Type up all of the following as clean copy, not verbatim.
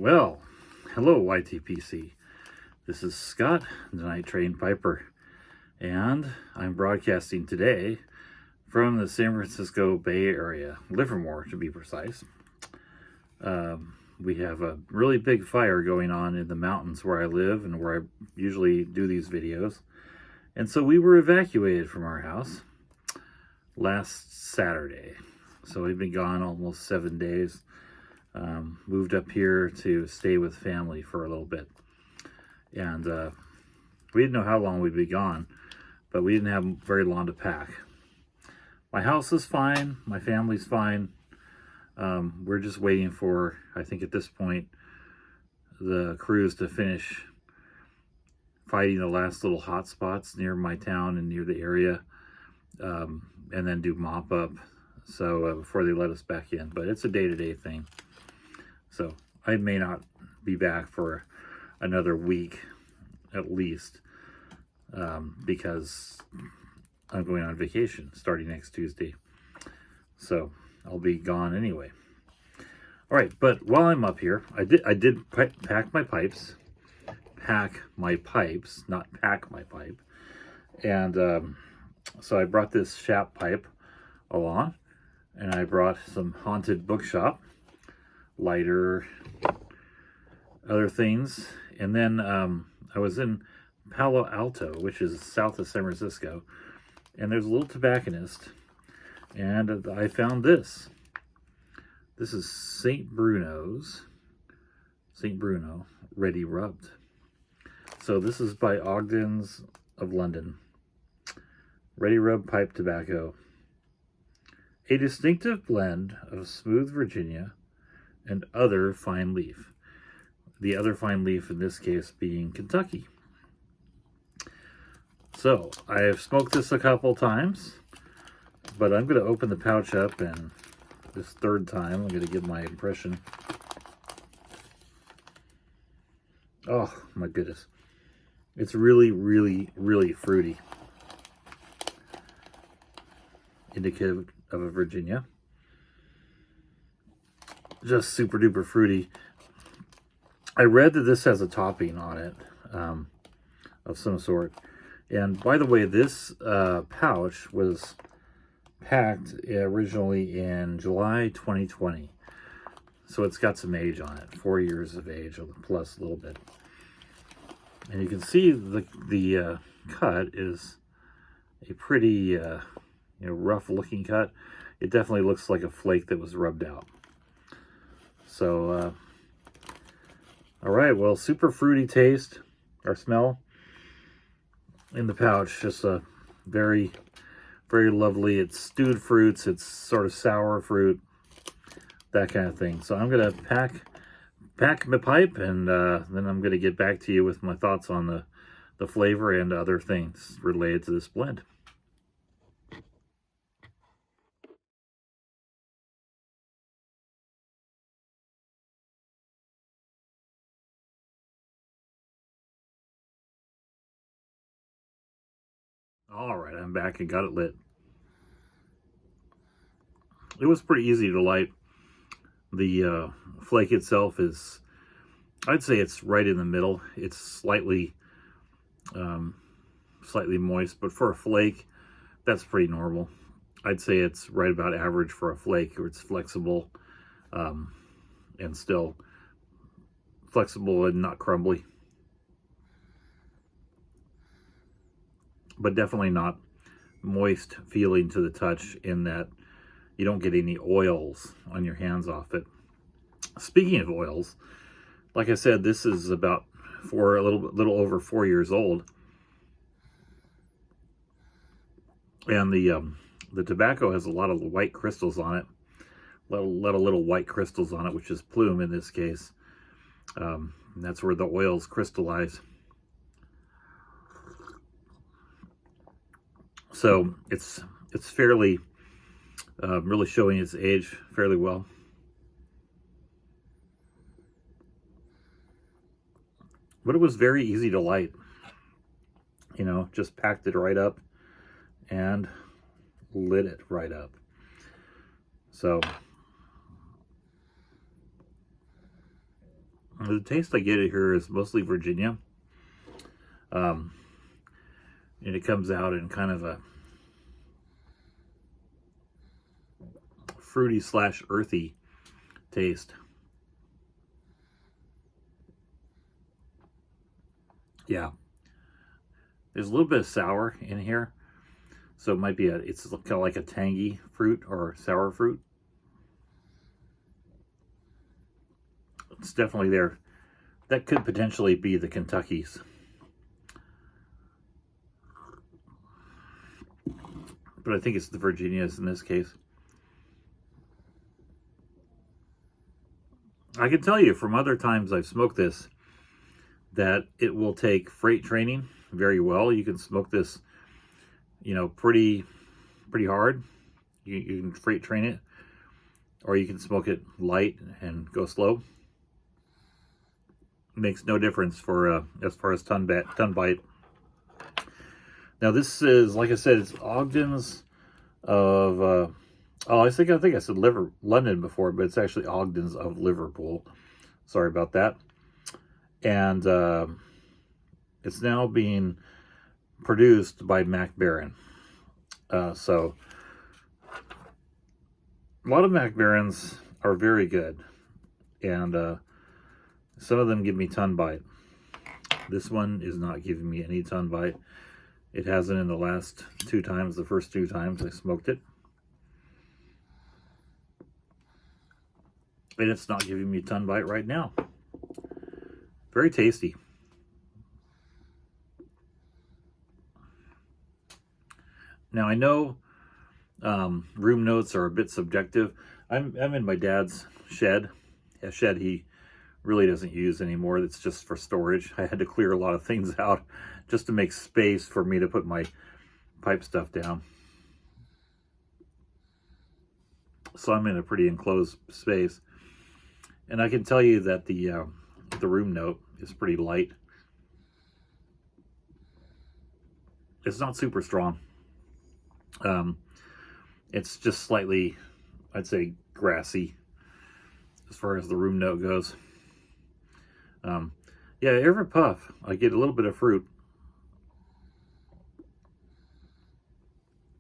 Well, hello YTPC. This is Scott, the Night Train Piper, and I'm broadcasting today from the San Francisco Bay Area, Livermore to be precise. We have a really big fire going on in the mountains where I live and where I usually do these videos. And so we were evacuated from our house last Saturday. So we've been gone almost 7 days. Moved up here to stay with family for a little bit. And we didn't know how long we'd be gone, but we didn't have very long to pack. My house is fine. My family's fine. We're just waiting for, I think at this point, the crews to finish fighting the last little hot spots near my town and near the area, and then do mop up before they let us back in. But it's a day-to-day thing. So I may not be back for another week at least, because I'm going on vacation starting next Tuesday. So I'll be gone anyway. All right, but while I'm up here, I did pack my pipes. Pack my pipes, not pack my pipe. And so I brought this Shap pipe along, and I brought some Haunted Bookshop, lighter, other things. And then I was in Palo Alto, which is south of San Francisco, and there's a little tobacconist, and I found this. This is St. Bruno, Ready Rubbed. So this is by Ogden's of London. Ready Rub Pipe Tobacco. A distinctive blend of smooth Virginia and other fine leaf. The other fine leaf in this case being Kentucky. So I have smoked this a couple times, but I'm going to open the pouch up, and this third time I'm going to give my impression. Oh my goodness. It's really, really, really fruity. Indicative of a Virginia. Just super duper fruity. I read that this has a topping on it of some sort. And by the way, this pouch was packed originally in July 2020. So it's got some age on it, 4 years of age plus a little bit. And you can see the cut is a pretty rough looking cut. It definitely looks like a flake that was rubbed out. So all right, well, super fruity taste or smell in the pouch. Just a very, very lovely. It's stewed fruits. It's sort of sour fruit, that kind of thing. So I'm gonna pack my pipe, and then I'm gonna get back to you with my thoughts on the flavor and other things related to this blend. All right, I'm back and got it lit. It was pretty easy to light. The flake itself is, I'd say it's right in the middle. It's slightly moist, but for a flake, that's pretty normal. I'd say it's right about average for a flake, or it's flexible, and still flexible and not crumbly. But definitely not moist feeling to the touch, in that you don't get any oils on your hands off it. Speaking of oils, like I said, this is about a little over 4 years old, and the tobacco has a lot of white crystals on it. A lot of little white crystals on it, which is plume in this case. That's where the oils crystallize. So it's fairly really showing its age fairly well. But it was very easy to light. Just packed it right up and lit it right up. So The taste I get here is mostly Virginia. And it comes out in kind of a fruity / earthy taste. Yeah. There's a little bit of sour in here. So it might be it's kind of like a tangy fruit or sour fruit. It's definitely there. That could potentially be the Kentuckies. But I think it's the Virginias in this case. I can tell you from other times I've smoked this that it will take freight training very well. You can smoke this, you know, pretty hard. You can freight train it, or you can smoke it light and go slow. Makes no difference for as far as ton bite. Now this is, like I said, it's Ogden's of I think I said London before, but it's actually Ogden's of Liverpool. Sorry about that. And it's now being produced by Mac Baren. So a lot of Mac Barens are very good, and some of them give me ton bite. This one is not giving me any ton bite. It hasn't in the last two times, the first two times I smoked it. And it's not giving me ton bite right now. Very tasty. Now I know room notes are a bit subjective. I'm in my dad's shed, a shed he really doesn't use anymore. It's just for storage. I had to clear a lot of things out just to make space for me to put my pipe stuff down. So I'm in a pretty enclosed space. And I can tell you that the room note is pretty light. It's not super strong. It's just slightly, I'd say, grassy as far as the room note goes. Yeah, every puff, I get a little bit of fruit.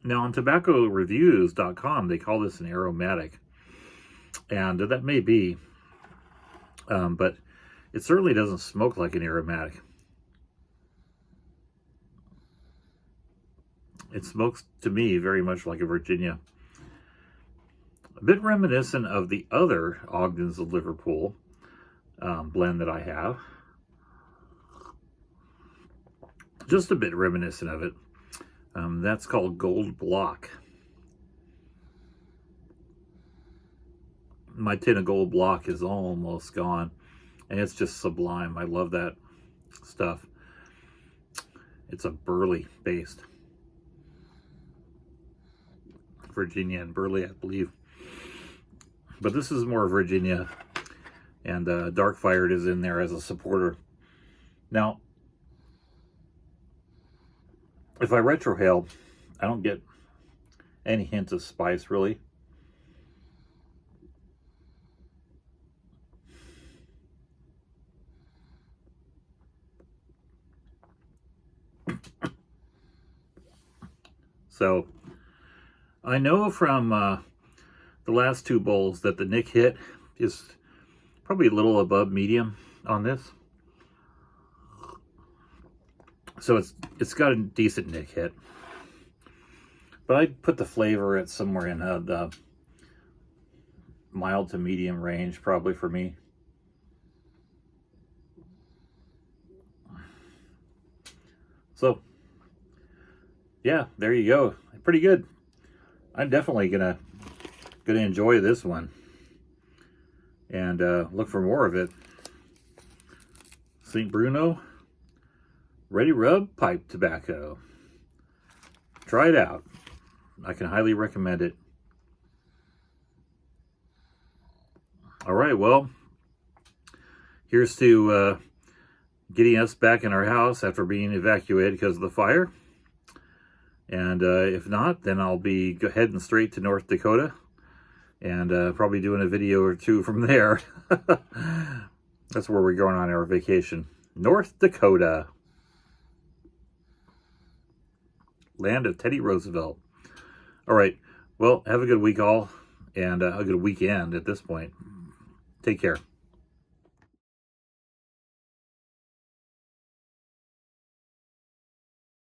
Now on tobaccoreviews.com, they call this an aromatic. And that may be, but it certainly doesn't smoke like an aromatic. It smokes, to me, very much like a Virginia. A bit reminiscent of the other Ogden's of Liverpool blend that I have. Just a bit reminiscent of it. That's called Gold Block. My tin of Gold Block is almost gone, and it's just sublime. I love that stuff. It's a Burley based. Virginia and Burley, I believe. But this is more Virginia, and Dark Fired is in there as a supporter. Now, if I retrohale, I don't get any hint of spice, really. So, I know from the last two bowls that the nick hit is probably a little above medium on this. So it's got a decent nick hit. But I'd put the flavor at somewhere in the mild to medium range, probably for me. So, yeah, there you go. Pretty good. I'm definitely gonna enjoy this one, and look for more of it. St. Bruno Ready Rub Pipe Tobacco. Try it out. I can highly recommend it. All right, well, here's to getting us back in our house after being evacuated because of the fire. And if not, then I'll be heading straight to North Dakota and probably doing a video or two from there. That's where we're going on our vacation. North Dakota. Land of Teddy Roosevelt. All right. Well, have a good week all, and a good weekend at this point. Take care.